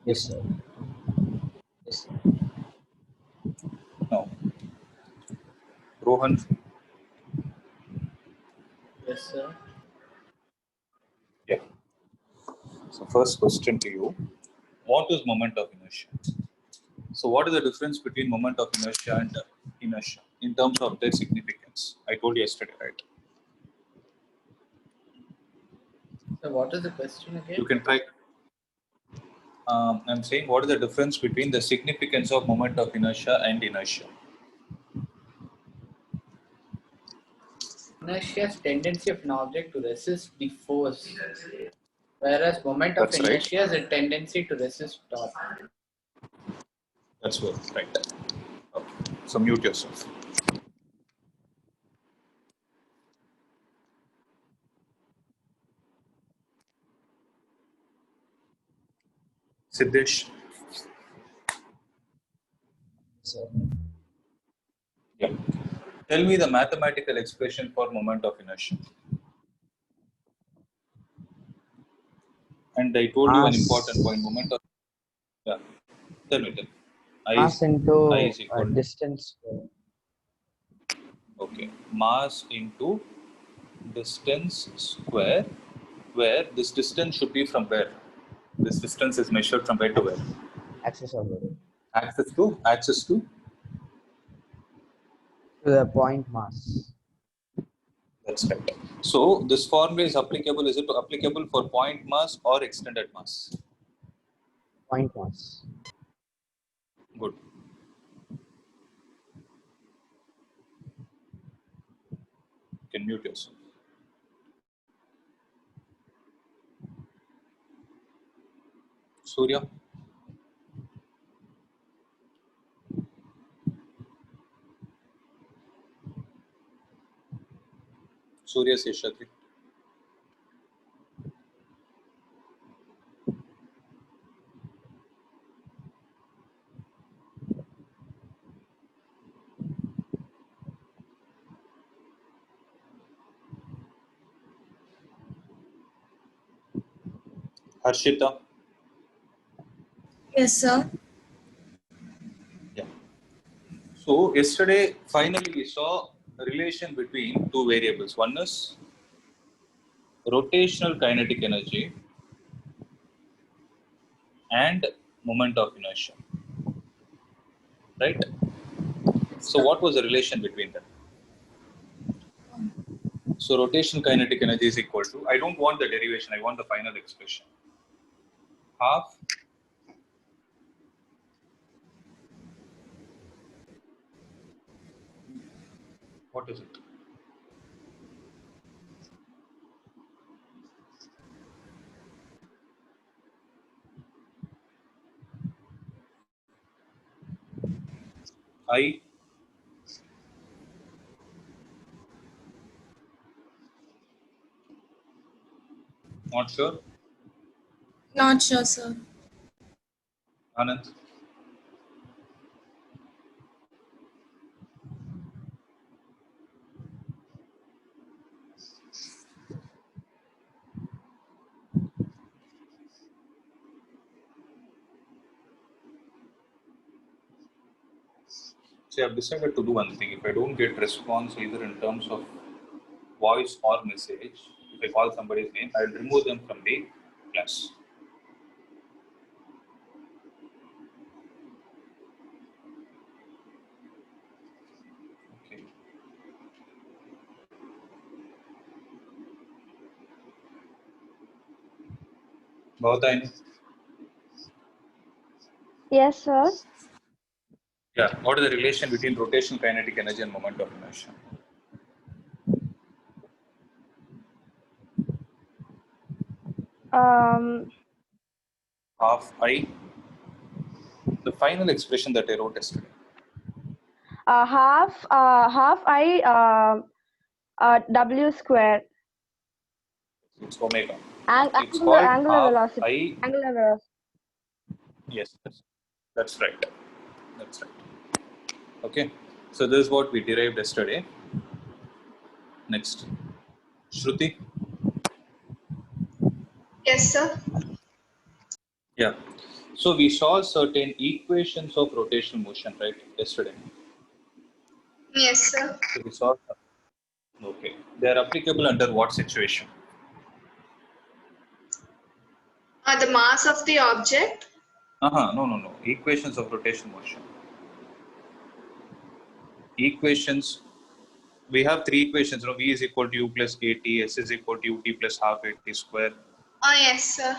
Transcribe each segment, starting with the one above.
Yes, sir. Yes, sir. No. Rohan. Yes, sir. Yeah. So first question to you. What is moment of inertia? So what is the difference between moment of inertia and inertia in terms of their significance? I told you yesterday, right? So what is the question again? You can try. I'm saying what is the difference between the significance of moment of inertia and inertia? Inertia's tendency of an object to resist the force, whereas moment of That's right. inertia has a tendency to resist torque. That's good. Right. Okay. So mute yourself. Siddesh. Sir. Yeah. Tell me the mathematical expression for moment of inertia. And I told you an important point. Moment of yeah. Tell me. Mass I into is equal to distance. okay. Mass into distance square, where this distance should be from where? This distance is measured from where to where? Axis of Access to the point mass. that's right. So this formula is applicable. Is it applicable for point mass or extended mass? Point mass. Good. You can mute yourself. Surya. Surya Seshadri. Harshita. Yes, sir. Yeah. So yesterday, finally, we saw a relation between two variables. One is rotational kinetic energy and moment of inertia. Right? So what was the relation between them? So rotational kinetic energy is equal to, I don't want the derivation, I want the final expression. Half what is it? I not sure. Not sure, sir. Anand. See, I've decided to do one thing. If I don't get response either in terms of voice or message, if I call somebody's name, I'll remove them from the class. Okay. Bhavataini? Yes, sir. Yeah. What is the relation between rotational kinetic energy and moment of inertia? Half I. The final expression that I wrote yesterday. Half I W square. It's omega. It's Angular called half velocity. I. Angular velocity. Yes, that's right. That's right. Okay. So this is what we derived yesterday. Next. Shruti. Yes, sir. Yeah. So we saw certain equations of rotational motion, right, yesterday. Yes, sir. So we saw, okay, they are applicable under what situation? The mass of the object. No. Equations of rotational motion. Equations, we have three equations. V is equal to u plus at, s is equal to ut plus half at square. Oh, yes, sir.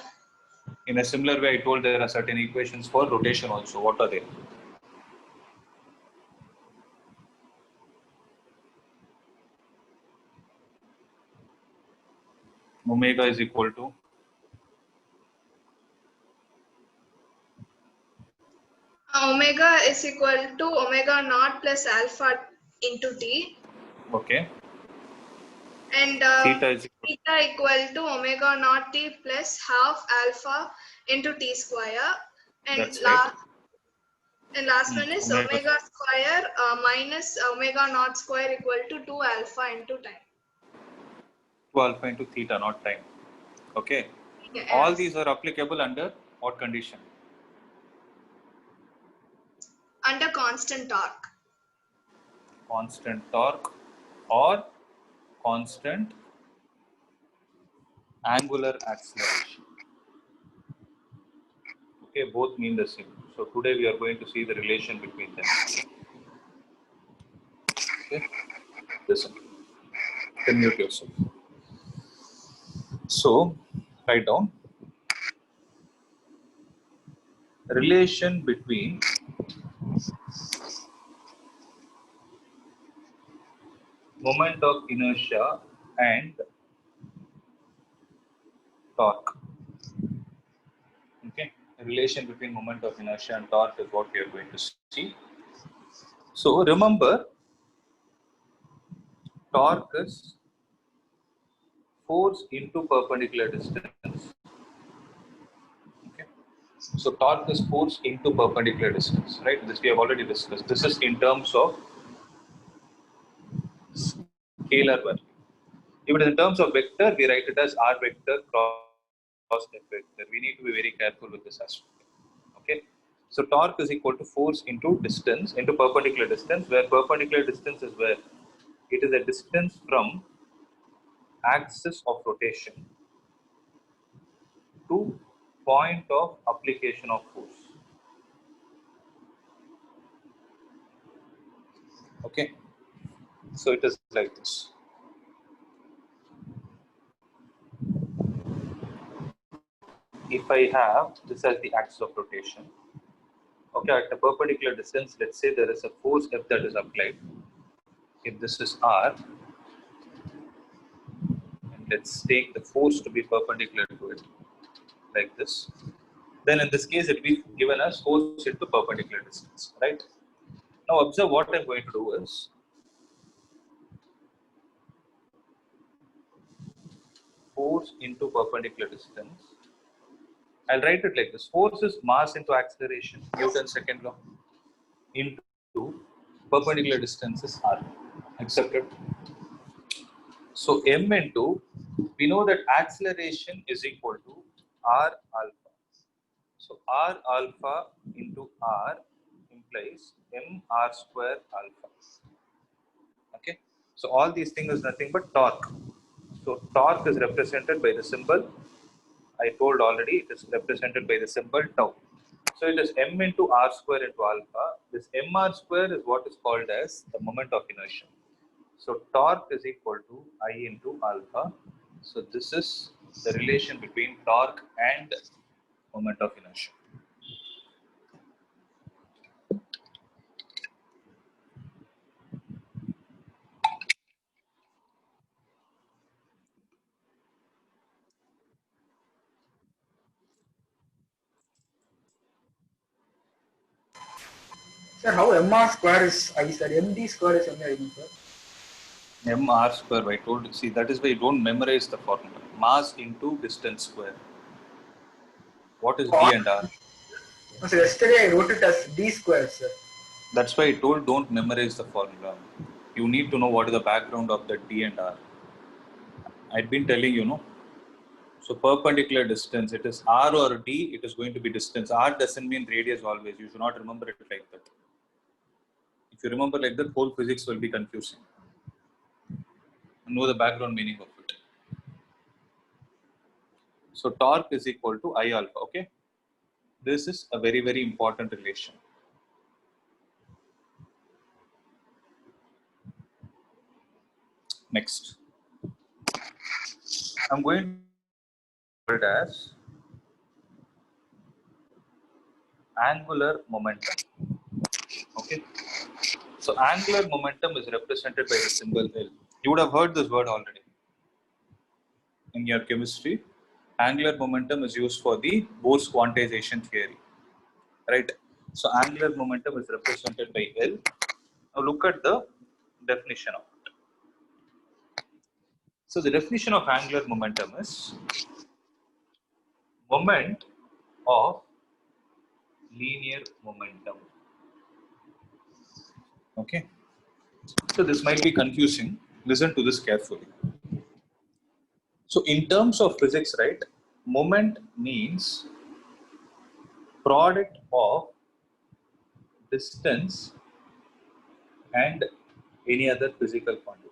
In a similar way, I told there are certain equations for rotation also. What are they? Omega is equal to Omega is equal to omega naught plus alpha into t. okay. And Theta is equal theta equal to omega naught t plus half alpha into t square. And that's right. And last one is omega square minus omega naught square equal to 2 alpha into time. 2 alpha into theta, not time. Okay. Yes. All these are applicable under what condition? Under constant torque. Constant torque or constant angular acceleration. Okay, both mean the same. So today we are going to see the relation between them. Okay, listen. Mute yourself. So write down relation between moment of inertia and torque. Okay, relation between moment of inertia and torque is what we are going to see. So remember, torque is force into perpendicular distance. Okay, so torque is force into perpendicular distance, right? This we have already discussed. This is in terms of scalar value. If it is in terms of vector, we write it as r vector cross f vector. We need to be very careful with this aspect. Okay, so torque is equal to force into distance, into perpendicular distance, where perpendicular distance is where it is a distance from axis of rotation to point of application of force. Okay, so it is like this. If I have this as the axis of rotation, okay, at a perpendicular distance, let's say there is a force F that is applied. If this is R, and let's take the force to be perpendicular to it, like this, then in this case it will be given as force into perpendicular distance, right? Now observe what I'm going to do is, force into perpendicular distance, I'll write it like this: force is mass into acceleration, Newton's second law, into perpendicular distance is r. Accepted? So m into, we know that acceleration is equal to r alpha. So r alpha into r implies m r square alpha. Okay. So all these things is nothing but torque. So torque is represented by the symbol. I told already, it is represented by the symbol tau. So it is m into r square into alpha. This mr square is what is called as the moment of inertia. So torque is equal to I into alpha. So this is the relation between torque and moment of inertia. Sir, how mr square is I said md square is something, sir? mr square, I told you. See, that is why you don't memorize the formula. Mass into distance square. What is d and r? No, sir, yesterday I wrote it as d square, sir. That's why I told don't memorize the formula. You need to know what is the background of the d and r. I've been telling you, no? So perpendicular distance, it is r or d, it is going to be distance. R doesn't mean radius always. You should not remember it like that. If you remember like that, whole physics will be confusing. Know the background meaning of it. So torque is equal to I alpha. Okay. This is a very, very important relation. Next, I'm going to put it as angular momentum. Okay. So angular momentum is represented by the symbol L. You would have heard this word already in your chemistry. Angular momentum is used for the Bose quantization theory, right? So angular momentum is represented by L. Now look at the definition of it. So the definition of angular momentum is moment of linear momentum. Okay. So this might be confusing. Listen to this carefully. So in terms of physics, right, moment means product of distance and any other physical quantity.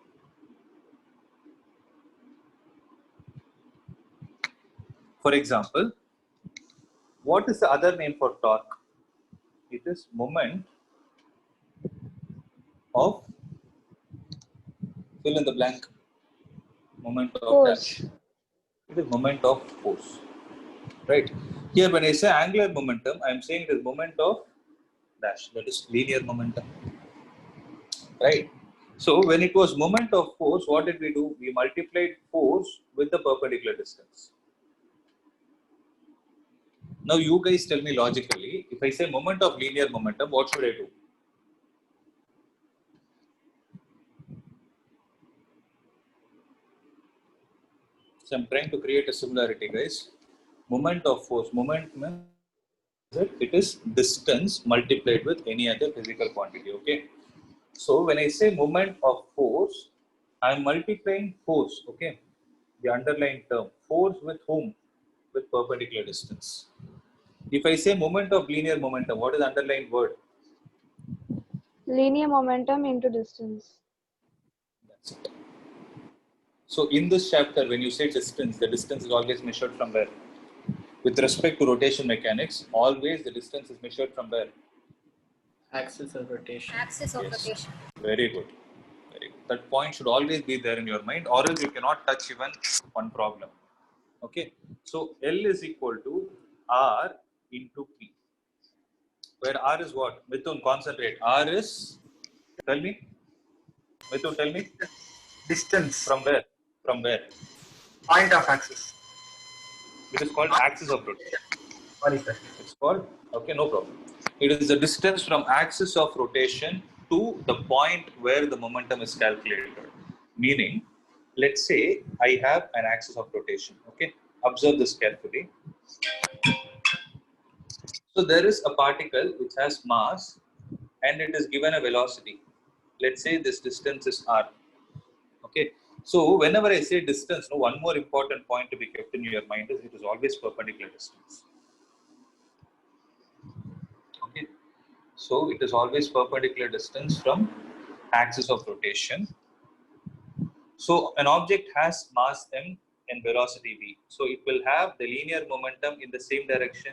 For example, what is the other name for torque? It is moment of, fill in the blank, moment of Force. dash. It is moment of force, right? Here when I say angular momentum, I am saying it is moment of dash, that is linear momentum, right? So when it was moment of force, what did we do? We multiplied force with the perpendicular distance. Now you guys tell me logically, if I say moment of linear momentum, what should I do? So I'm trying to create a similarity, guys. Moment of force, moment means it is distance multiplied with any other physical quantity, okay? So when I say moment of force, I'm multiplying force, okay? The underlying term, force with whom? With perpendicular distance. If I say moment of linear momentum, what is the underlying word? Linear momentum into distance. That's it. So in this chapter, when you say distance, the distance is always measured from where? With respect to rotation mechanics, always the distance is measured from where? Axis of rotation. Axis of Yes. rotation. Very good. Very good. That point should always be there in your mind, or else you cannot touch even one problem. Okay. So L is equal to R into P. Where R is what? Mithun, concentrate. R is, tell me. Mithun, tell me. Distance. From where? From where? Point of axis. It is called axis of rotation. Sorry, sir. It's called, okay, no problem. It is the distance from axis of rotation to the point where the momentum is calculated. Meaning, let's say I have an axis of rotation, okay? Observe this carefully. So there is a particle which has mass and it is given a velocity. Let's say this distance is r, okay? So whenever I say distance, no, one more important point to be kept in your mind is it is always perpendicular distance. Okay, so it is always perpendicular distance from axis of rotation. So an object has mass m and velocity v. So it will have the linear momentum in the same direction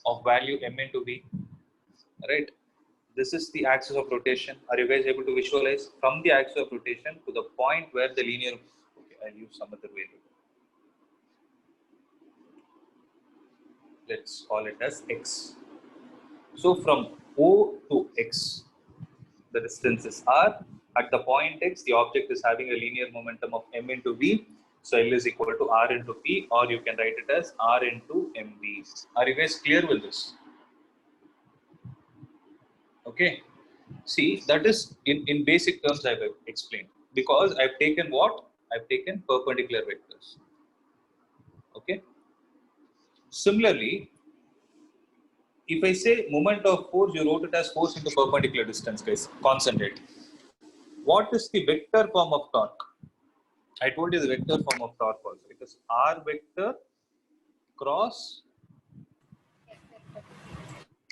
of value m into v, right? This is the axis of rotation. Are you guys able to visualize from the axis of rotation to the point where the linear, okay, I'll use some other variable. Let's call it as x. So from O to x, the distance is r. At the point x, the object is having a linear momentum of m into v. So L is equal to r into p, or you can write it as r into mv. Are you guys clear with this? Okay. See, that is in basic terms I have explained. Because I've taken what? I've taken perpendicular vectors. Okay. Similarly, if I say moment of force, you wrote it as force into perpendicular distance, guys. Concentrate. What is the vector form of torque? I told you the vector form of torque also. It is r vector cross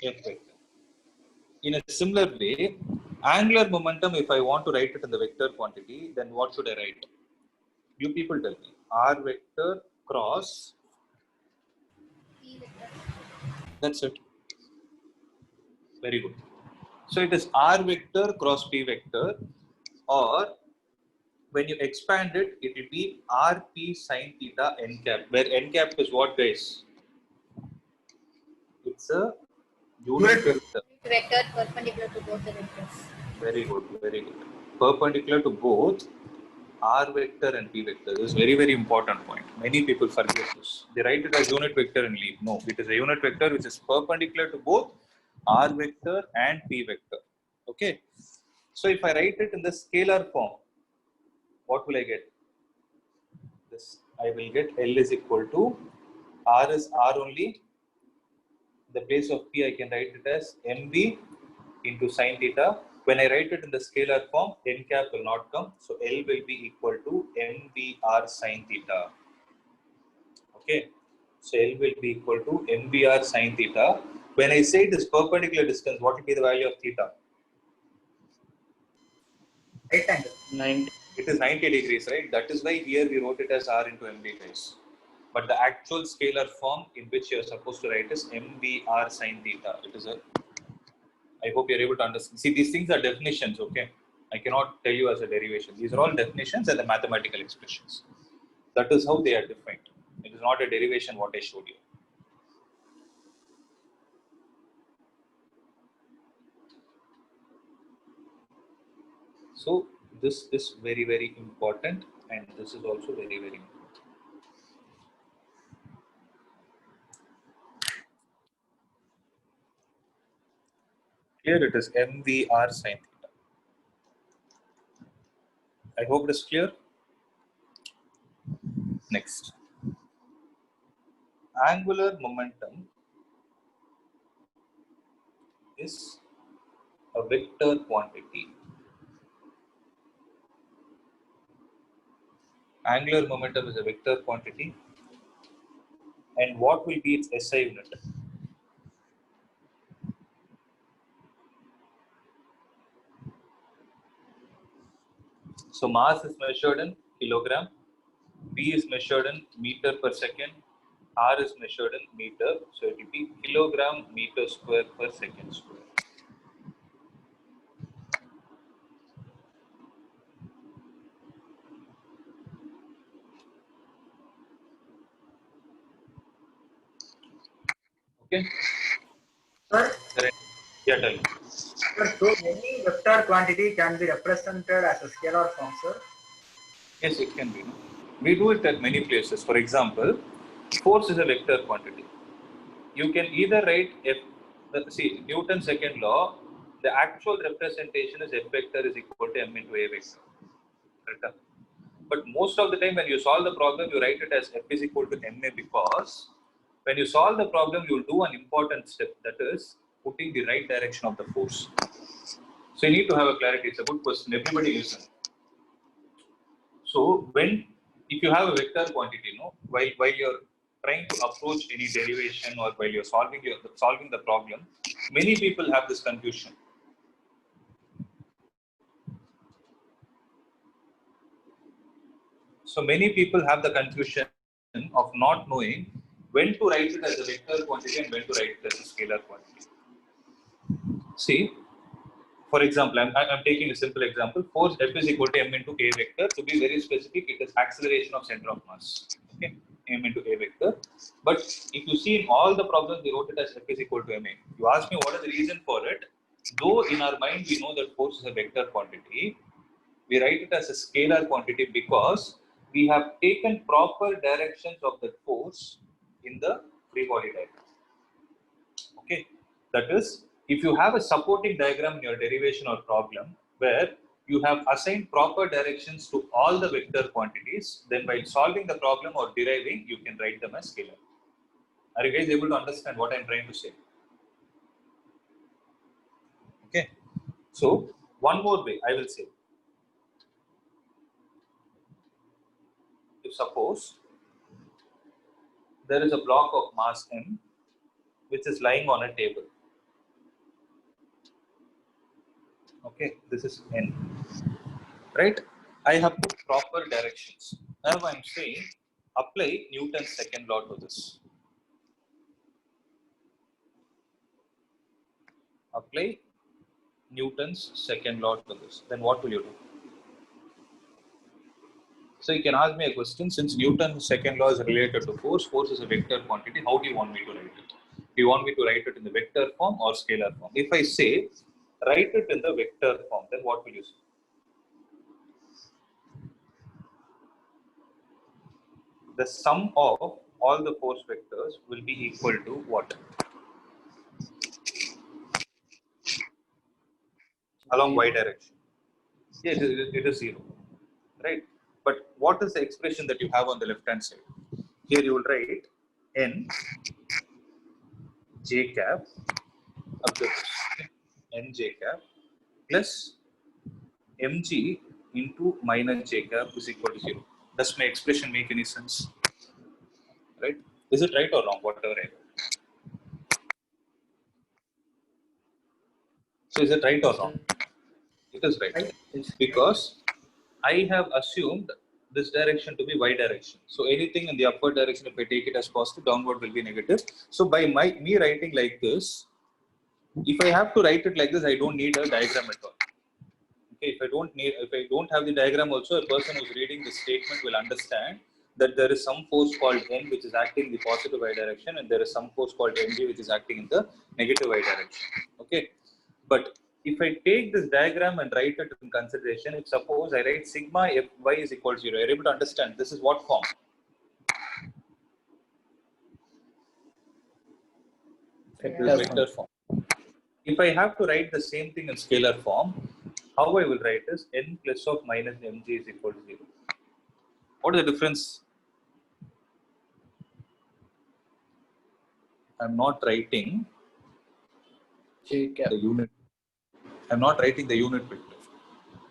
f vector. In a similar way, angular momentum, if I want to write it in the vector quantity, then what should I write? You people tell me. R vector cross. That's it. Very good. So it is r vector cross p vector, or when you expand it, it will be rp sine theta n cap, where n cap is what, guys? It's a unit vector. Vector perpendicular to both the vectors. Very good, very good. Perpendicular to both r vector and p vector. This is very, very important point. Many people forget this. They write it as unit vector and leave. No, it is a unit vector which is perpendicular to both r vector and p vector. Okay. So if I write it in the scalar form, what will I get? This I will get L is equal to R is R only. The place of P I can write it as mv into sine theta. When I write it in the scalar form, n cap will not come. So L will be equal to mvr sine theta. Okay. So L will be equal to mvr sine theta. When I say it is perpendicular distance, what will be the value of theta? Right angle. 90. It is 90 degrees, right? That is why here we wrote it as R into mv, guys. But the actual scalar form in which you are supposed to write is mvr sine theta. It is a. I hope you are able to understand. See, these things are definitions, okay? I cannot tell you as a derivation. These are all definitions and the mathematical expressions. That is how they are defined. It is not a derivation what I showed you. So this is very, very important, and this is also very, very important. Here it is mvr sine theta. I hope it is clear. Next, angular momentum is a vector quantity. Angular momentum is a vector quantity. And what will be its SI unit? So mass is measured in kilogram, V is measured in meter per second, R is measured in meter, so it will be kilogram meter square per second square. Okay? Sir, Correct. Yeah, tell me. sir, so any vector quantity can be represented as a scalar form, sir. Yes, it can be. We do it at many places. For example, force is a vector quantity. You can either write see, Newton's second law, the actual representation is F vector is equal to m into A vector. Correct? But most of the time when you solve the problem, you write it as F is equal to ma, because when you solve the problem, you will do an important step, that is putting the right direction of the force. So you need to have a clarity. It's a good question. Everybody listen. So if you have a vector quantity, while you're trying to approach any derivation or while you're solving the problem, many people have this confusion. So many people have the confusion of not knowing when to write it as a vector quantity and when to write it as a scalar quantity. See, for example, I'm taking a simple example. Force F is equal to m into A vector. To be very specific, it is acceleration of center of mass. Okay, m into A vector. But if you see in all the problems, we wrote it as F is equal to ma. You ask me what is the reason for it? Though in our mind we know that force is a vector quantity, we write it as a scalar quantity because we have taken proper directions of that force in the free body diagram. Okay, that is, if you have a supporting diagram in your derivation or problem where you have assigned proper directions to all the vector quantities, then while solving the problem or deriving, you can write them as scalar. Are you guys able to understand what I'm trying to say? Okay, so one more way I will say. if suppose there is a block of mass m which is lying on a table. Okay, this is n, right? I have put proper directions. Now I'm saying apply Newton's second law to this. Apply Newton's second law to this. Then what will you do? So you can ask me a question, since Newton's second law is related to force, force is a vector quantity, how do you want me to write it? Do you want me to write it in the vector form or scalar form? If I say write it in the vector form, then what will you say? The sum of all the force vectors will be equal to what? Along y direction. Yeah, it is 0, right? But what is the expression that you have on the left hand side? Here you will write n j cap, observe this, n j cap plus mg into minus j cap is equal to 0. Does my expression make any sense? Right? Is it right or wrong? Whatever I do. So is it right or wrong? It is right. Because I have assumed this direction to be y direction. So anything in the upward direction, if I take it as positive, downward will be negative. So by me writing like this, if I have to write it like this, I don't need a diagram at all. Okay, if I don't have the diagram also, a person who's reading this statement will understand that there is some force called N which is acting in the positive y direction, and there is some force called Mg which is acting in the negative y direction. Okay, but if I take this diagram and write it in consideration, if suppose I write sigma Fy is equal to 0, you're able to understand this is what form? Vector form. If I have to write the same thing in scalar form, how I will write is n plus of minus mg is equal to 0. What is the difference? I'm not writing the unit. I'm not writing the unit vector.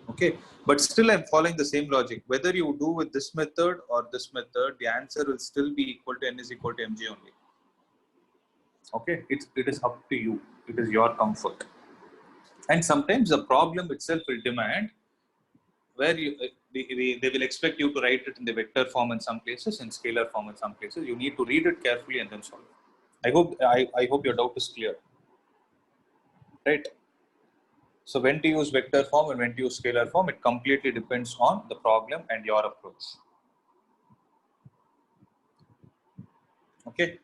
Okay, but still I'm following the same logic. Whether you do with this method or this method, the answer will still be equal to n is equal to mg only. Okay, it is up to you. It is your comfort. And sometimes the problem itself will demand where they will expect you to write it in the vector form in some places and scalar form in some places. You need to read it carefully and then solve it. I hope your doubt is clear. Right? So when to use vector form and when to use scalar form, it completely depends on the problem and your approach. Okay.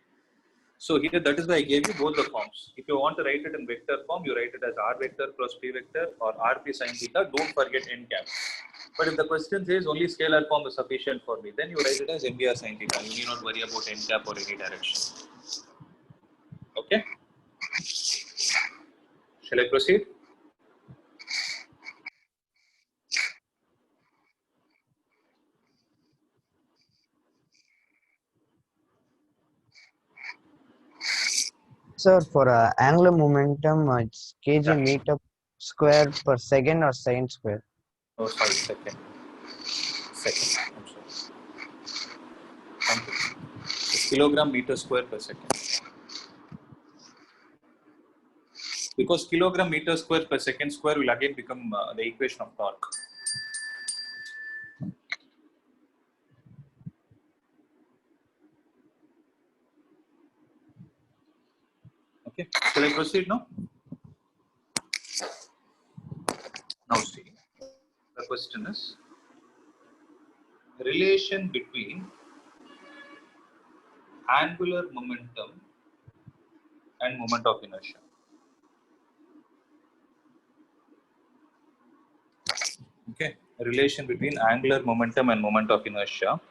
So here, that is why I gave you both the forms. If you want to write it in vector form, you write it as r vector plus p vector or rp sin theta. Don't forget n cap. But if the question says only scalar form is sufficient for me, then you write it as mvr sin theta. You need not worry about n cap or any direction. Okay. Shall I proceed? Sir, for angular momentum, it's kg meter square per second or second square? Oh, sorry, second. Second. I'm sorry. Thank you. It's kilogram meter square per second. Because kilogram meter square per second square will again become the equation of torque. Okay, shall I proceed now? Now see, the question is relation between angular momentum and moment of inertia. Okay, relation between angular momentum and moment of inertia.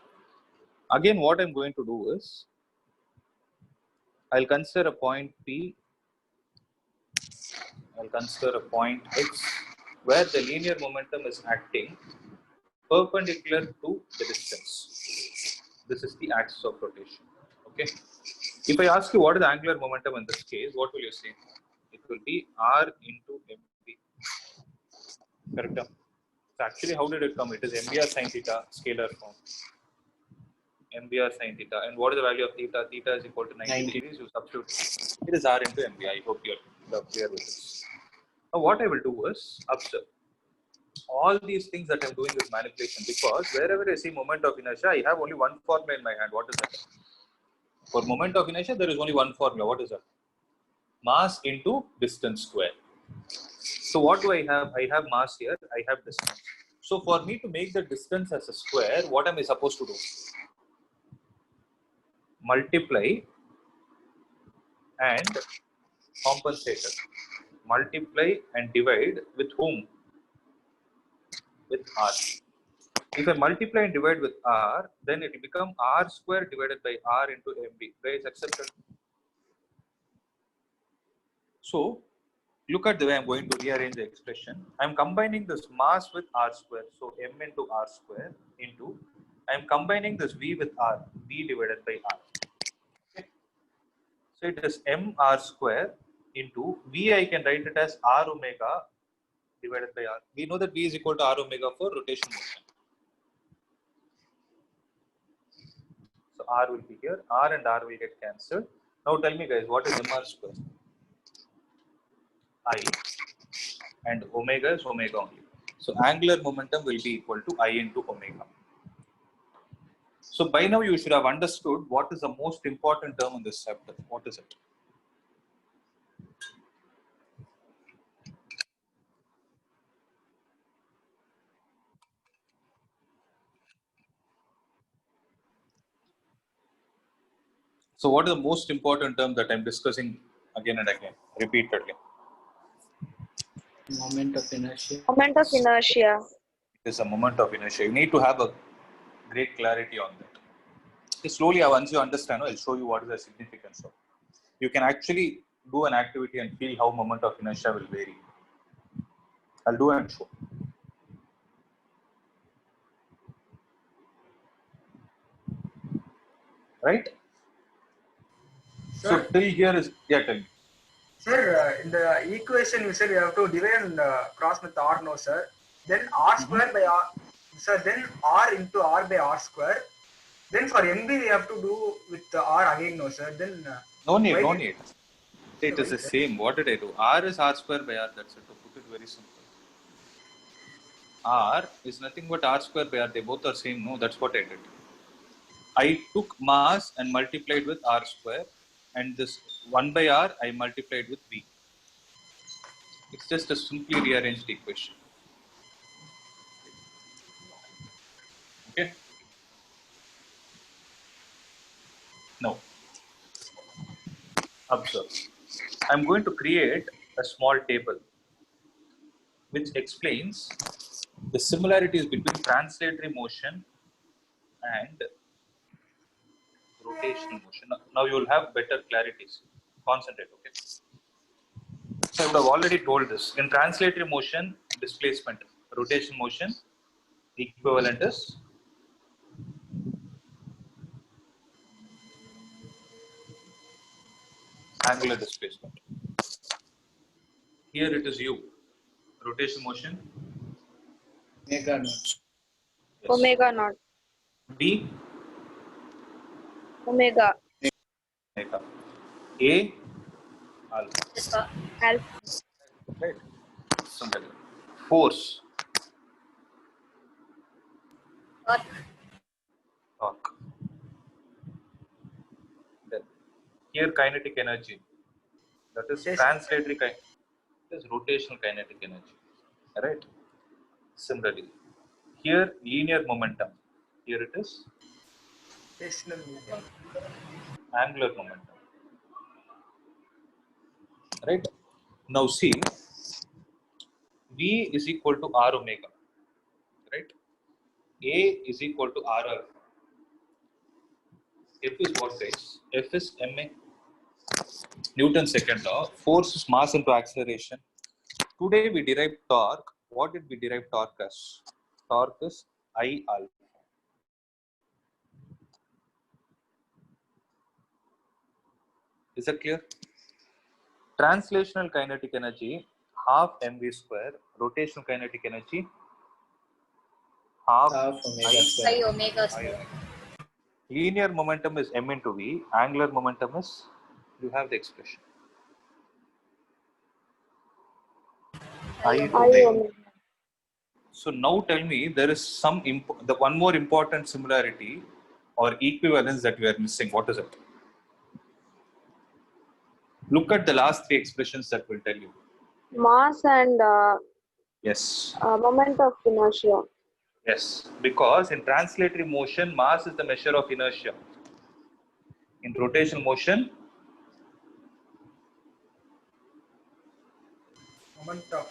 Again, what I'm going to do is I'll consider a point P, I'll consider a point X where the linear momentum is acting perpendicular to the distance. This is the axis of rotation. Okay. If I ask you what is the angular momentum in this case, what will you say? It will be R into mv. Correct? So actually, how did it come? It is mvr sin theta, scalar form. MBR sin theta. And what is the value of theta? Theta is equal to 90 degrees. You substitute. It is R into MB. I hope you're clear with this. Now what I will do is observe. All these things that I'm doing is manipulation, because wherever I see moment of inertia, I have only one formula in my hand. What is that? For moment of inertia, there is only one formula. What is that? Mass into distance square. So what do I have? I have mass here, I have distance. So for me to make the distance as a square, what am I supposed to do? Multiply and compensate it. Multiply and divide with whom? With R. If I multiply and divide with R, then it will become R square divided by R into MB. Guys, accepted? So look at the way I'm going to rearrange the expression. I'm combining this mass with R square. So M into R square into, I'm combining this V with R, V divided by R. Okay. So it is M R square into V, I can write it as R omega divided by R. We know that V is equal to R omega for rotation motion. So R will be here, R and R will get cancelled. Now tell me guys, what is MR square? I, and omega is omega only. So angular momentum will be equal to I into omega. So by now you should have understood what is the most important term in this chapter. What is it? So what is the most important term that I'm discussing again and again, repeatedly? Moment of inertia. Moment of inertia. It is a moment of inertia. You need to have a great clarity on that. Okay, slowly, once you understand, I'll show you what is the significance of. You can actually do an activity and feel how moment of inertia will vary. I'll do and show. Right? Sir, So till here is, yeah, tell me. sir, in the equation you said you have to divide and cross with R, no sir. Then R square by R, sir, then R into R by R square. Then for MB we have to do with R again, no sir. Then No need, why no did- need. It is the same. What did I do? R is R square by R. That's it. To put it very simple. R is nothing but R square by R. They both are same. No, that's what I did. I took mass and multiplied with R square, and this 1 by R I multiplied with V. It's just a simply rearranged equation. Okay. Now, observe. I'm going to create a small table which explains the similarities between translatory motion and rotational motion. Now you will have better clarities. Concentrate, okay? So I would have already told this. In translatory motion, displacement. Rotation motion, equivalent is angular displacement. Here it is U. Rotation motion. Omega naught. Yes. Omega naught. B. Omega. Omega. A. Alpha. Alpha. Right. Something. Force. Torque. Then here kinetic energy. That is Yes. translatory kind. It is rotational kinetic energy. Right. Similarly, here linear momentum. Here it is rotational medium. angular momentum. Right. Now see, V is equal to R omega. Right. A is equal to R alpha. F is what, guys? F is ma. Newton's second law. Force is mass into acceleration. Today we derived torque. What did we derive torque as? Torque is I alpha. Is that clear? Translational kinetic energy, half mv square. Rotational kinetic energy, half Half omega I square. Omega I square. omega. Linear momentum is m into v. Angular momentum is, you have the expression. I I into v. omega. So now tell me, there is some the one more important similarity or equivalence that we are missing. What is it? Look at the last three expressions that will tell you. Mass and Yes. moment of inertia. Yes. Because in translatory motion, mass is the measure of inertia. In rotational motion, Moment of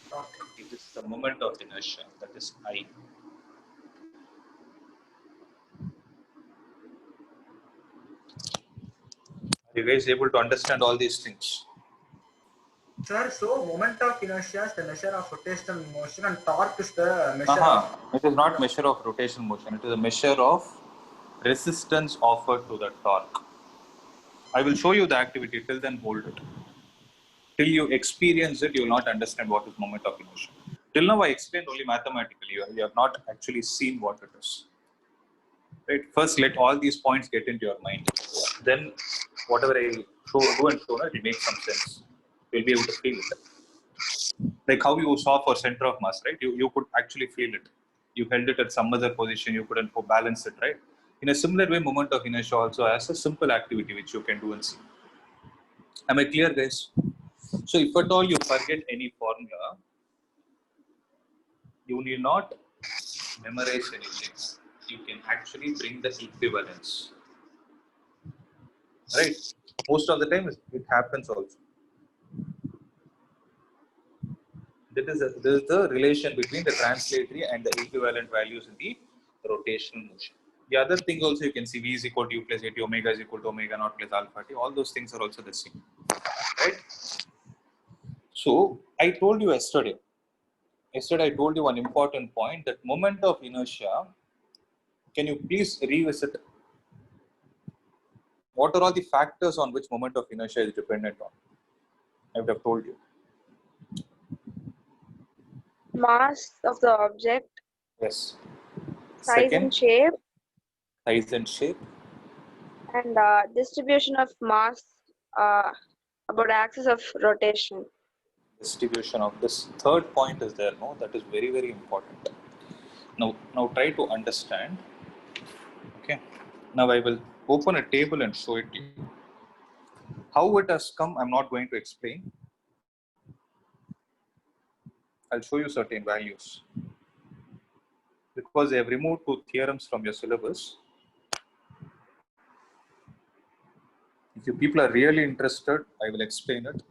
torque. it is the moment of inertia. That is I. Are you guys able to understand all these things? Sir, so moment of inertia is the measure of rotational motion and torque is the measure of... It is not measure of rotational motion. It is a measure of resistance offered to the torque. I will show you the activity. Till then, hold it. Till you experience it, you will not understand what is moment of inertia. Till now, I explained only mathematically. You have not actually seen what it is. Right? First, let all these points get into your mind. Then, whatever I do and show, it will make some sense. You'll be able to feel it. Like how you saw for center of mass, right? You could actually feel it. You held it at some other position, you couldn't balance it, right? In a similar way, moment of inertia also has a simple activity which you can do and see. Am I clear, guys? So if at all you forget any formula, you need not memorize anything. You can actually bring the equivalence. Right? Most of the time it happens also. This is the relation between the translatory and the equivalent values in the rotational motion. The other thing also you can see V is equal to U plus AT, omega is equal to omega naught plus alpha t. All those things are also the same. Right? So I told you yesterday I told you one important point, that moment of inertia, can you please revisit what are all the factors on which moment of inertia is dependent on? I would have told you. Mass of the object, Yes. size and shape, Size and shape. and distribution of mass about axis of rotation. Distribution of this third point is there, no? That is very, very important. Now try to understand. Okay. Now I will open a table and show it to you. How it has come, I'm not going to explain. I'll show you certain values. Because they have removed two theorems from your syllabus. If you people are really interested, I will explain it,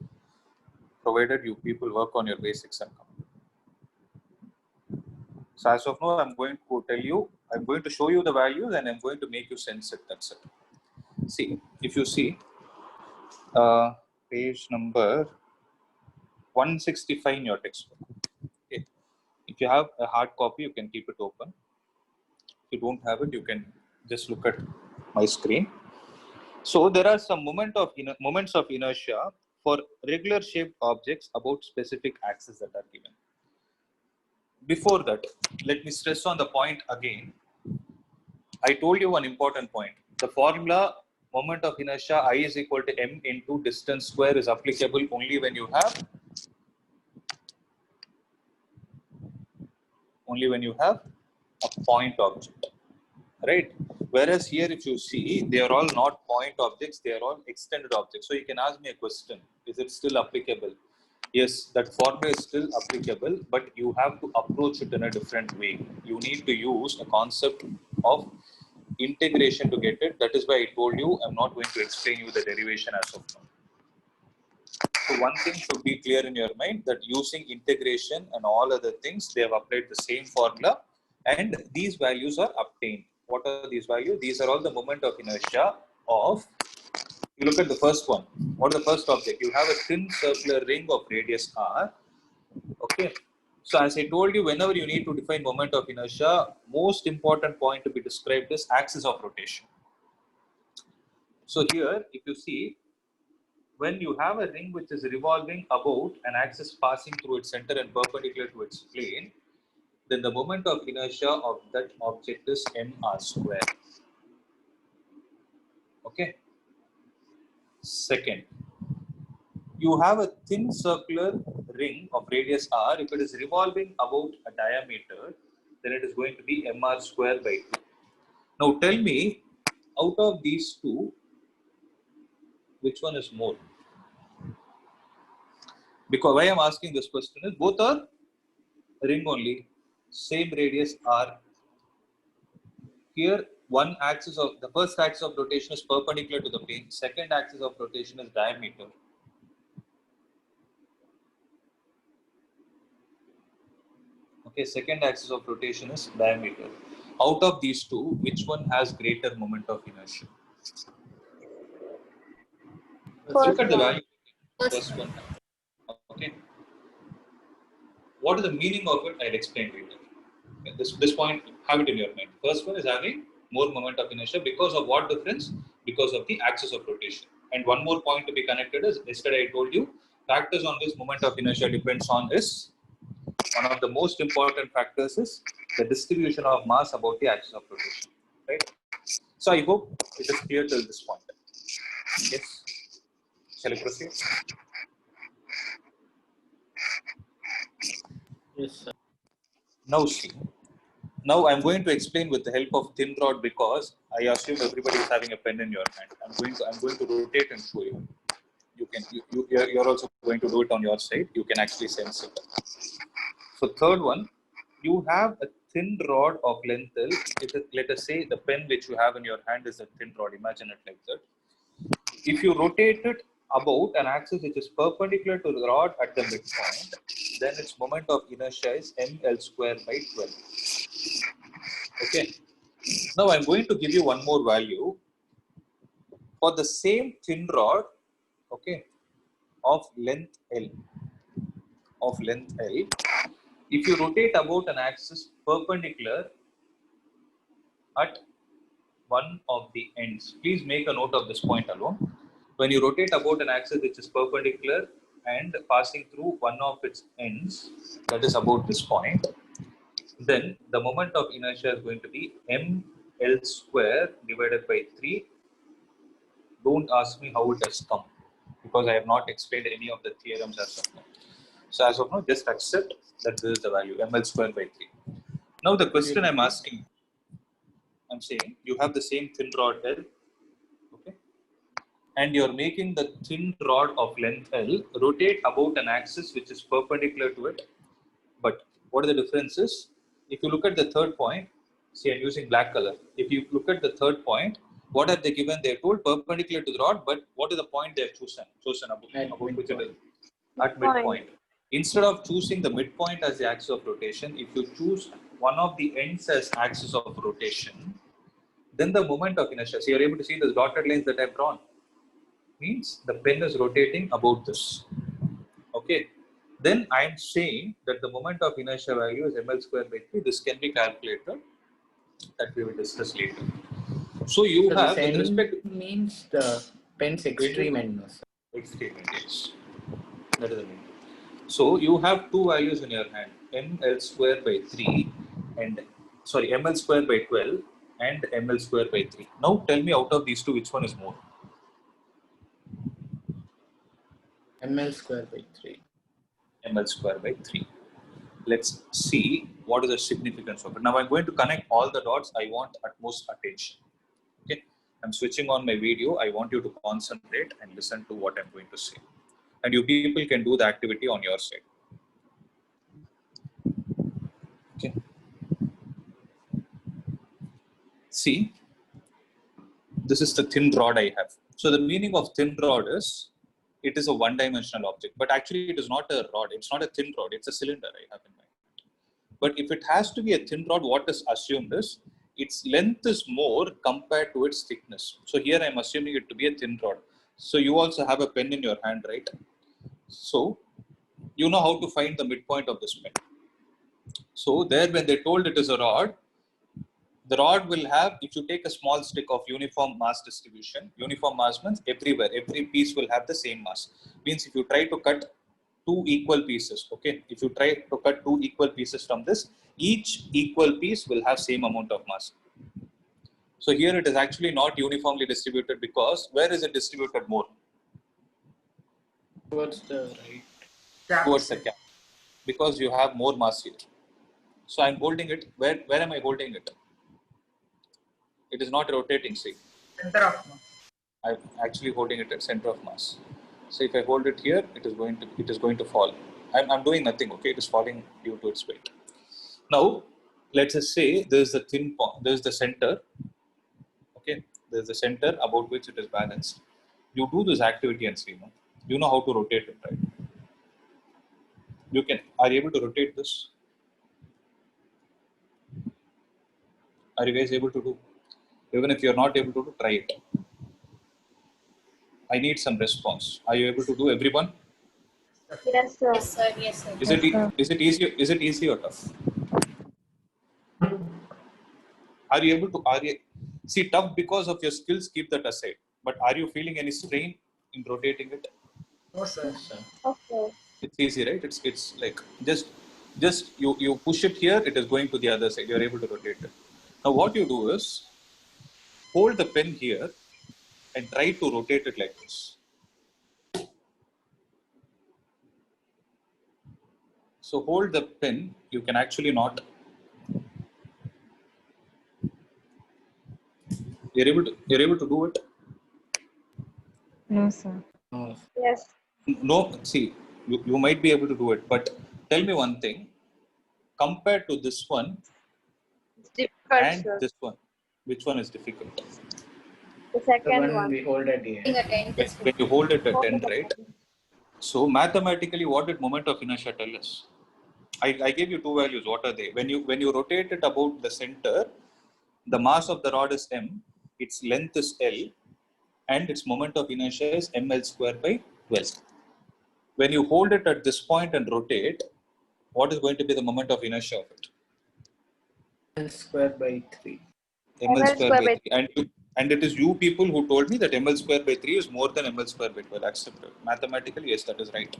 provided you people work on your basics and come. So as of now, I'm going to tell you, I'm going to show you the values and I'm going to make you sense it, that's it. See, if you see, page number 165 in your textbook. Okay. If you have a hard copy, you can keep it open. If you don't have it, you can just look at my screen. So there are some moments of inertia for regular shaped objects about specific axes that are given. Before that, let me stress on the point again. I told you one important point. The formula moment of inertia I is equal to m into distance square is applicable only when you have a point object, right? Whereas here, if you see, they are all not point objects, they are all extended objects. So you can ask me a question, is it still applicable? Yes, that formula is still applicable, but you have to approach it in a different way. You need to use a concept of integration to get it. That is why I told you I'm not going to explain you the derivation as of now. So one thing should be clear in your mind, that using integration and all other things, they have applied the same formula and these values are obtained. What are these values? These are all the moment of inertia of, you look at the first one. What is the first object? You have a thin circular ring of radius r. Okay. So as I told you, whenever you need to define moment of inertia, most important point to be described is axis of rotation. So here, if you see, when you have a ring which is revolving about an axis passing through its center and perpendicular to its plane, then the moment of inertia of that object is mr square. Okay. Second, you have a thin circular ring of radius r. If it is revolving about a diameter, then it is going to be mr square by 2. Now tell me, out of these two, which one is more? Because why I'm asking this question is both are ring only, same radius r. Here, one axis of the first axis of rotation is perpendicular to the plane. Second axis of rotation is diameter. Okay, second axis of rotation is diameter. Out of these two, which one has greater moment of inertia? Let's look at the value. First one. Okay. What is the meaning of it? I'll explain later. Okay, this point, have it in your mind. First one is having more moment of inertia because of what difference? Because of the axis of rotation. And one more point to be connected is, yesterday I told you, factors on this moment of inertia depends on is, one of the most important factors is the distribution of mass about the axis of rotation. Right? So I hope it is clear till this point. Yes. Shall I proceed? Yes, sir. Now see. Now I'm going to explain with the help of thin rod because I assume everybody is having a pen in your hand. I'm going to rotate and show you. You're also going to do it on your side. You can actually sense it. So third one, you have a thin rod of length L. Let us say the pen which you have in your hand is a thin rod. Imagine it like that. If you rotate it about an axis which is perpendicular to the rod at the midpoint, then its moment of inertia is ml square by 12. Okay. Now I'm going to give you one more value for the same thin rod, okay, of length L. If you rotate about an axis perpendicular at one of the ends, please make a note of this point alone. When you rotate about an axis which is perpendicular and passing through one of its ends, that is about this point, then the moment of inertia is going to be ml square divided by 3. Don't ask me how it has come because I have not explained any of the theorems as of now. So as of now, just accept that this is the value, ml square by 3. Now the question I'm asking, I'm saying you have the same thin rod L, okay, and you're making the thin rod of length L rotate about an axis which is perpendicular to it. But what are the differences? If you look at the third point, see I'm using black color. If you look at the third point, what have they given? They're told perpendicular to the rod, but what is the point they've chosen about which it is? At midpoint. Instead of choosing the midpoint as the axis of rotation, if you choose one of the ends as axis of rotation, then the moment of inertia, so you're able to see the dotted lines that I've drawn, means the pen is rotating about this. Okay. Then I'm saying that the moment of inertia value is ml square by 3. This can be calculated. That we will discuss later. So you So have, this with respect end means the pen's extreme end, no, sir. extreme end, yes. That is the meaning. So you have two values in your hand, ml square by 3 and ml square by 12 and ml square by 3. Now tell me out of these two, which one is more? ml square by 3. ml square by 3. Let's see what is the significance of it. Now I'm going to connect all the dots. I want utmost attention. Okay, I'm switching on my video. I want you to concentrate and listen to what I'm going to say. And you people can do the activity on your side. Okay. See, this is the thin rod I have. So the meaning of thin rod is, it is a one-dimensional object, but actually it is not a rod. It's not a thin rod. It's a cylinder I have in mind. But if it has to be a thin rod, what is assumed is its length is more compared to its thickness. So here I'm assuming it to be a thin rod. So you also have a pen in your hand, right? So you know how to find the midpoint of this pen. So there, when they told it is a rod, the rod will have, if you take a small stick of uniform mass distribution, uniform mass means everywhere, every piece will have the same mass. Means if you try to cut two equal pieces, okay, if you try to cut two equal pieces from this, each equal piece will have same amount of mass. So here it is actually not uniformly distributed because where is it distributed more? Towards the right. Towards the cap. Because you have more mass here. So I'm holding it. Where am I holding it? It is not rotating, see. Center of mass. I'm actually holding it at center of mass. So if I hold it here, it is going to fall. I'm doing nothing, okay? It is falling due to its weight. Now, let's just say there's the thin point, there's the center, okay? There's the center about which it is balanced. You do this activity and see, you know how to rotate it, right? Are you able to rotate this? Are you guys able to do? Even if you're not able to do, try it. I need some response. Are you able to do, everyone? Yes, sir. Yes, sir. Yes, sir. Is it easy or tough? Are you able to see tough because of your skills? Keep that aside. But are you feeling any strain in rotating it? No, sir. Yes, sir. Okay. It's easy, right? It's like just you push it here. It is going to the other side. You're able to rotate it. Now what you do is hold the pen here and try to rotate it like this. So hold the pen. You can actually not. You're able to do it. No, sir. No. Yes. No, see, you might be able to do it, but tell me one thing. Compared to this one It's difficult, and sir. this one, which one is difficult? The The second one one. we hold at the end. At 10 When you hold it at 10, right? So mathematically, what did moment of inertia tell us? I gave you two values. What are they? When you rotate it about the center, the mass of the rod is m, its length is L, and its moment of inertia is ml square by 12. When you hold it at this point and rotate, what is going to be the moment of inertia of it? L square by 3. ml square by 3. And it is you people who told me that ml square by 3 is more than ml square by 12. Accepted. Mathematically, yes, that is right.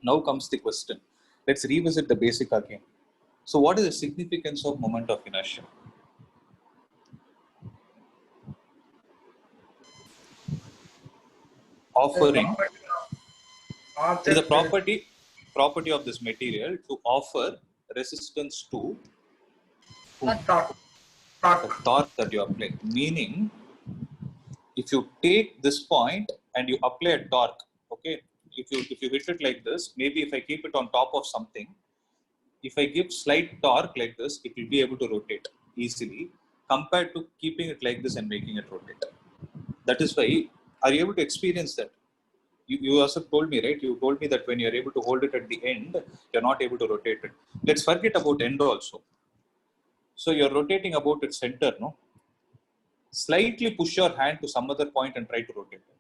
Now comes the question. Let's revisit the basic again. So what is the significance of moment of inertia? Offering is the property of this material to offer resistance to the torque that you apply. Meaning, if you take this point and you apply a torque, okay, if you hit it like this, maybe if I keep it on top of something, if I give slight torque like this, it will be able to rotate easily compared to keeping it like this and making it rotate. That is why, are you able to experience that? You also told me, right? You told me that when you're able to hold it at the end, you're not able to rotate it. Let's forget about end also. So you're rotating about its center, no? Slightly push your hand to some other point and try to rotate it.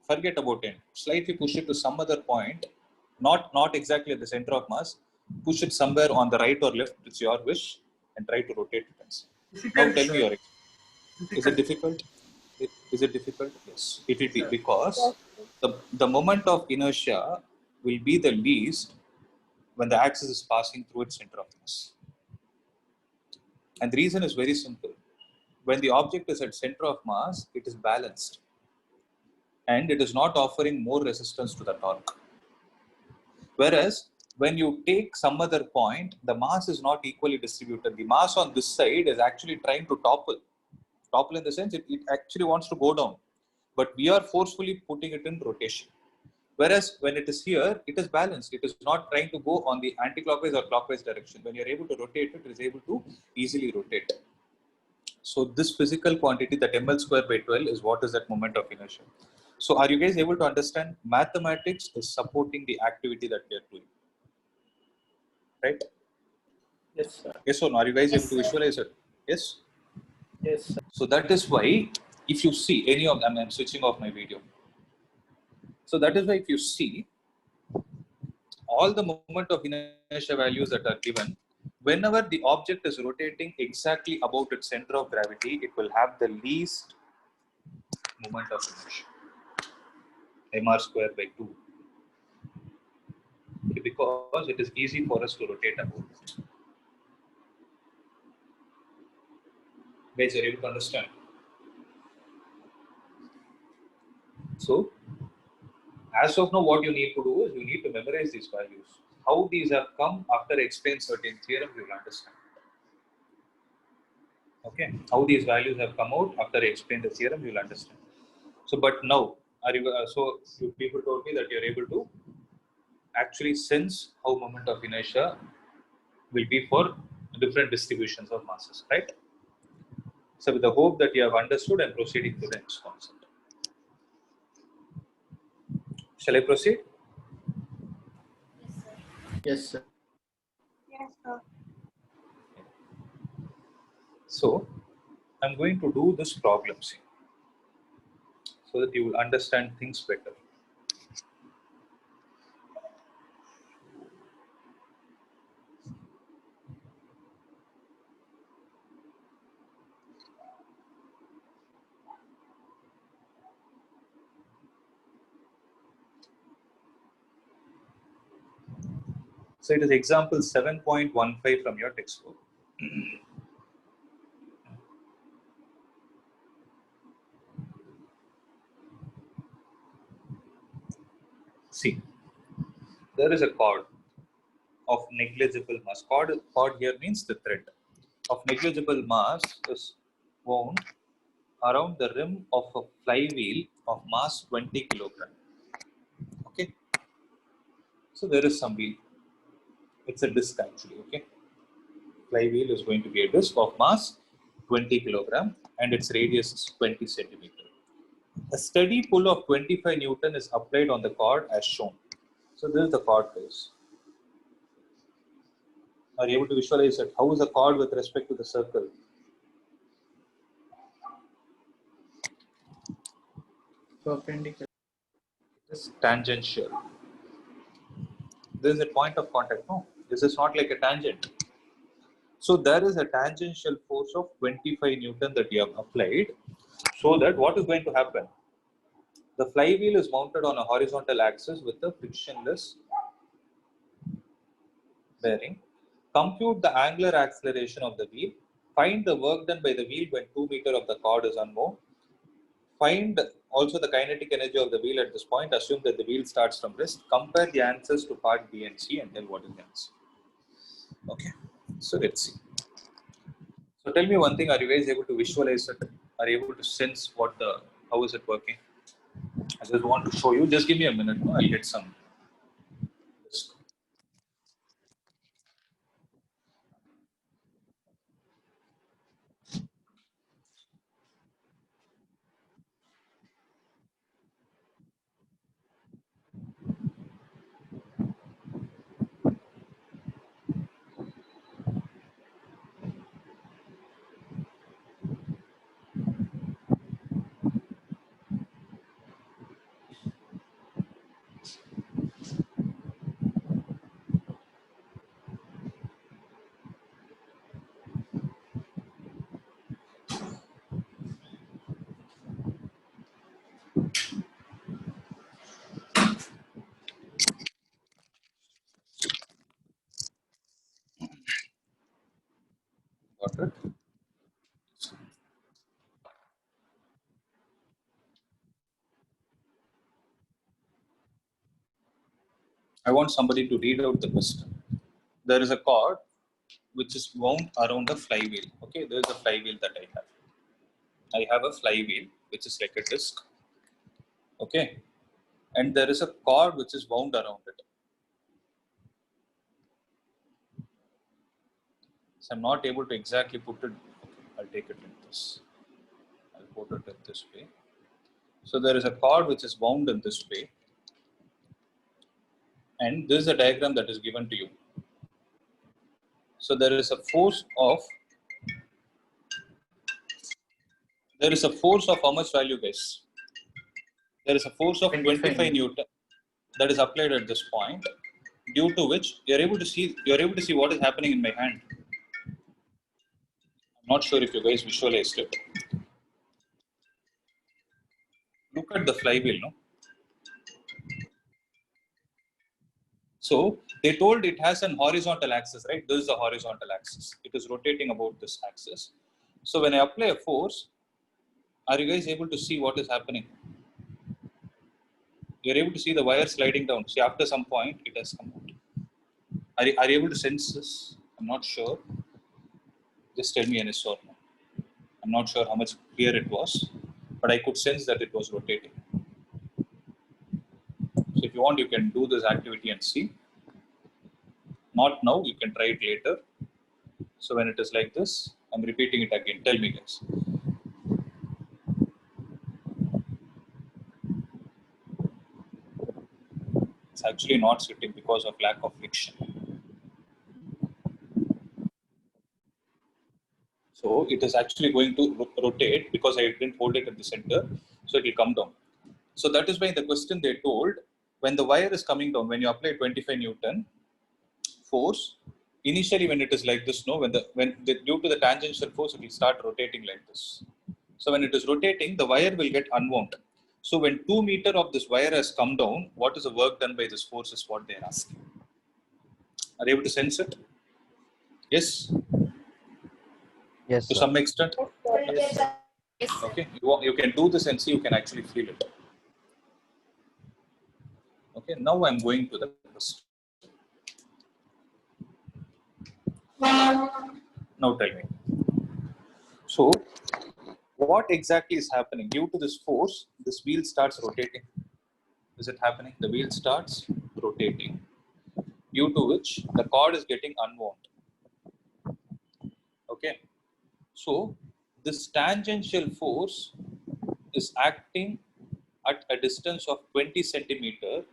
Forget about end. Slightly push it to some other point, not exactly at the center of mass. Push it somewhere on the right or left. It's your wish, and try to rotate it. Now tell me your experience. Is it difficult? Is it difficult? Yes, it will be, because the moment of inertia will be the least when the axis is passing through its center of mass. And the reason is very simple. When the object is at center of mass, it is balanced and it is not offering more resistance to the torque. Whereas when you take some other point, the mass is not equally distributed. The mass on this side is actually trying to topple. Topple in the sense it actually wants to go down, but we are forcefully putting it in rotation. Whereas when it is here, it is balanced. It is not trying to go on the anti-clockwise or clockwise direction. When you are able to rotate it, it is able to easily rotate. So this physical quantity, that ml square by 12, is what is that moment of inertia. So are you guys able to understand? Mathematics is supporting the activity that we are doing. Right? Yes, sir. Yes or no? Are you guys Yes, able to sir. visualize it? Yes? Yes, sir. So that is why, if you see any of them, I'm switching off my video. So that is why if you see all the moment of inertia values that are given, whenever the object is rotating exactly about its center of gravity, it will have the least moment of inertia, mr square by 2. Okay, because it is easy for us to rotate about it. Guys, are you able to understand? So, as of now, what you need to do is you need to memorize these values. How these have come after explain certain theorem, you will understand. Okay, how these values have come out after I explain the theorem, you will understand. So, but now, are you, so you people told me that you are able to actually sense how moment of inertia will be for different distributions of masses, right? So, with the hope that you have understood, and proceeding to the next concept. Shall I proceed? Yes, sir. Yes, sir. So, I'm going to do this problem so that you will understand things better. So it is example 7.15 from your textbook. See, there is a cord of negligible mass. Cord here means the thread of negligible mass is wound around the rim of a flywheel of mass 20 kilogram. Okay. So there is some wheel. It's a disc actually. Okay. Flywheel is going to be a disc of mass 20 kilogram and its radius is 20 centimeter. A steady pull of 25 Newton is applied on the cord as shown. So this is the cord base. Are you able to visualize it? How is the cord with respect to the circle? Perpendicular. It is tangential. This is a point of contact. No, this is not like a tangent. So there is a tangential force of 25 Newton that you have applied. So that what is going to happen? The flywheel is mounted on a horizontal axis with a frictionless bearing. Compute the angular acceleration of the wheel. Find the work done by the wheel when 2 meters of the cord is unmoved. Find also the kinetic energy of the wheel at this point. Assume that the wheel starts from rest. Compare the answers to part B and C and tell what is the answer. Okay, so let's see. So tell me one thing, are you guys able to visualize it? Are you able to sense how is it working? I just want to show you. Just give me a minute. No? I'll get some. Got it? I want somebody to read out the question. There is a cord which is wound around a flywheel. Okay, there is a flywheel that I have. I have a flywheel which is like a disc. Okay, and there is a cord which is wound around it. So I'm not able to exactly put it. Okay, I'll take it in this. I'll put it in this way. So there is a cord which is wound in this way. And this is a diagram that is given to you. So there is a force of how much value, guys? There is a force of 25 Newton that is applied at this point, due to which you're able to see what is happening in my hand. I'm not sure if you guys visualized it. Look at the flywheel, no? So they told it has an horizontal axis, right? This is the horizontal axis. It is rotating about this axis. So when I apply a force, are you guys able to see what is happening? You're able to see the wire sliding down. See, after some point, it has come out. Are you able to sense this? I'm not sure. Just tell me an yes or no. I'm not sure how much clear it was, but I could sense that it was rotating. So if you want, you can do this activity and see. Not now, you can try it later. So when it is like this, I'm repeating it again. Tell me guys. It's actually not sitting because of lack of friction. So it is actually going to rotate because I didn't hold it at the center. So it will come down. So that is why in the question they told, when the wire is coming down, when you apply 25 Newton force, initially when it is like this, no, due to the tangential force, it will start rotating like this. So when it is rotating, the wire will get unwound. So when 2 meters of this wire has come down, what is the work done by this force is what they are asking. Are you able to sense it? Yes? Yes, To sir. some extent? Yes, sir. Yes, sir. Okay, you can do this and see, you can actually feel it. Okay, now I'm going to the question. Now tell me. So, what exactly is happening? Due to this force, this wheel starts rotating. Is it happening? The wheel starts rotating, due to which the cord is getting unwound. Okay. So, this tangential force is acting at a distance of 20 centimeter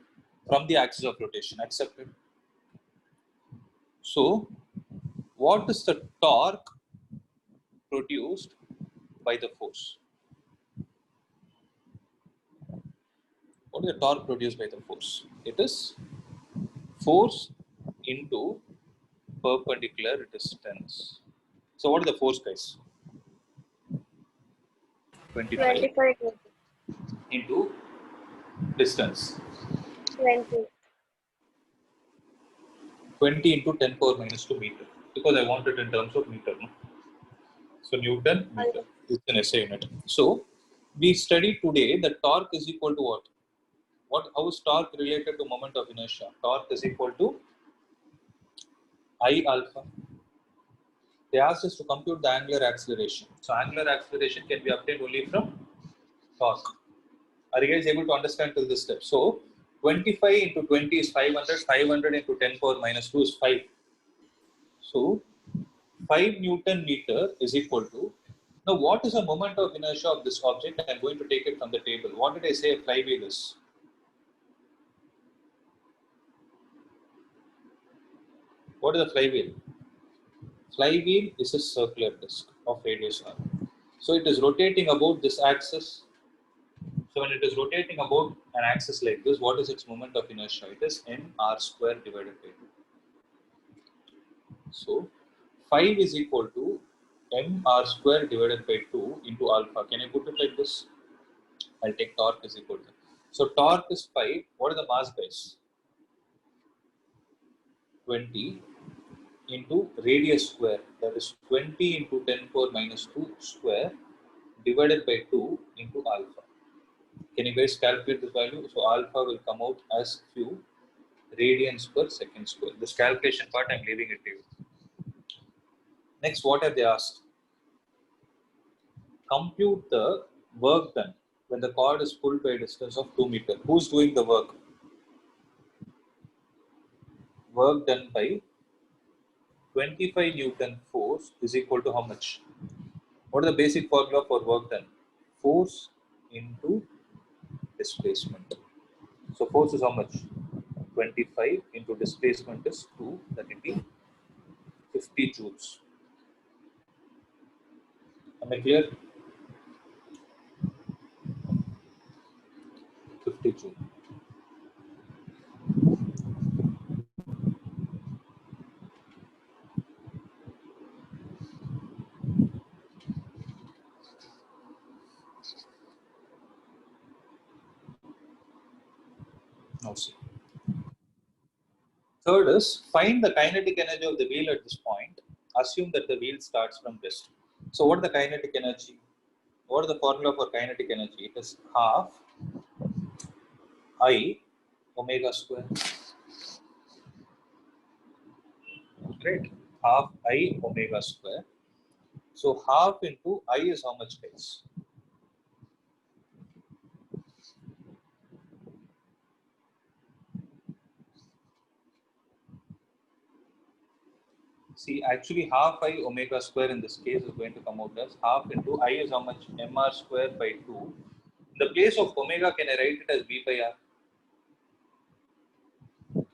from the axis of rotation. Accepted? So, what is the torque produced by the force? What is the torque produced by the force? It is force into perpendicular distance. So what is the force, guys? 25 25 into distance. 20. 20 into 10 power minus 2 meter. Because I want it in terms of meter. No? So Newton meter is an SI unit. So we studied today that torque is equal to what? How is torque related to moment of inertia? Torque is equal to I alpha. They asked us to compute the angular acceleration. So angular acceleration can be obtained only from torque. Are you guys able to understand till this step? So 25 into 20 is 500. 500 into 10 power minus 2 is 5. So 5 Newton meter is equal to, now what is the moment of inertia of this object? I am going to take it from the table. What did I say a flywheel is? What is a flywheel? Flywheel is a circular disc of radius r. So it is rotating about this axis. So when it is rotating about an axis like this, what is its moment of inertia? It is mr square divided by 2. So 5 is equal to mr square divided by 2 into alpha. Can I put it like this? I'll take torque is equal to. So torque is 5. What is the mass, guys? 20 into radius square. That is 20 into 10 power minus 2 square divided by 2 into alpha. Can you guys calculate this value? So alpha will come out as Q radians per second square. This calculation part I'm leaving it to you. Next, what have they asked? Compute the work done when the cord is pulled by a distance of 2 meters. Who's doing the work? Work done by 25 Newton force is equal to how much? What is the basic formula for work done? Force into displacement. So force is how much? 25 into displacement is 2, that will be 50 joules. Am I clear? 50 joules. Now see. Third is find the kinetic energy of the wheel at this point. Assume that the wheel starts from rest. So what is the kinetic energy? What is the formula for kinetic energy? It is half I omega square. Right? Half I omega square. So half into I is how much, guys? See, actually half I omega square in this case is going to come out as half into I is how much? Mr square by 2. In the place of omega, can I write it as V by R?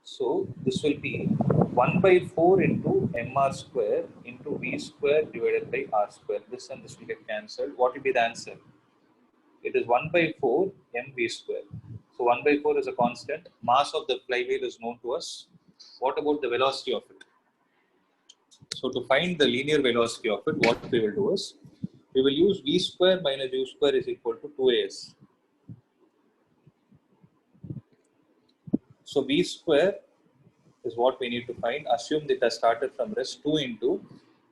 So this will be 1 by 4 into mr square into V square divided by R square. This and this will get cancelled. What will be the answer? It is 1 by 4 mv square. So 1 by 4 is a constant. Mass of the flywheel is known to us. What about the velocity of it? So to find the linear velocity of it, what we will do is, we will use V square minus U square is equal to 2as. So V square is what we need to find. Assume that it has started from rest 2 into,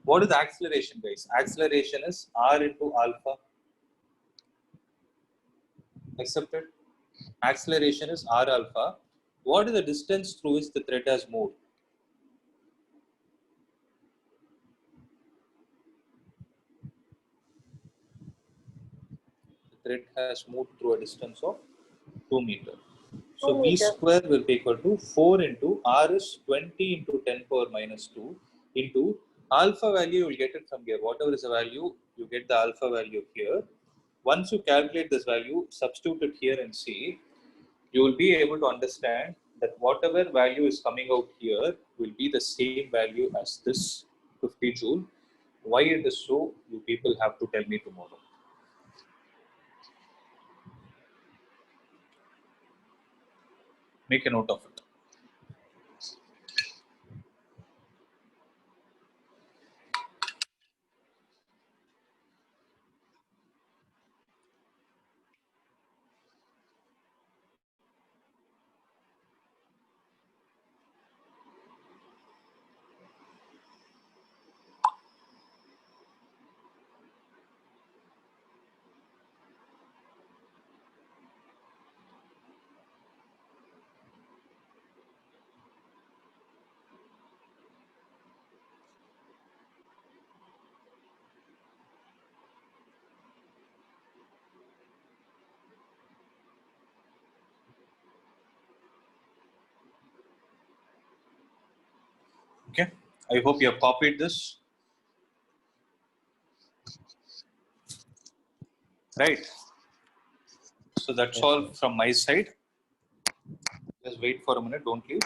what is the acceleration, guys? Acceleration is R into alpha. Accepted? Acceleration is R alpha. What is the distance through which the thread has moved? The thread has moved through a distance of 2 meters. So V square will be equal to 4 into R is 20 into 10 power minus 2 into alpha value. You will get it from here. Whatever is the value, you get the alpha value here. Once you calculate this value, substitute it here and see, you will be able to understand that whatever value is coming out here will be the same value as this 50 joule. Why it is so, you people have to tell me tomorrow. Make a note of it. Okay, I hope you have copied this. Right. So that's all from my side. Just wait for a minute, don't leave.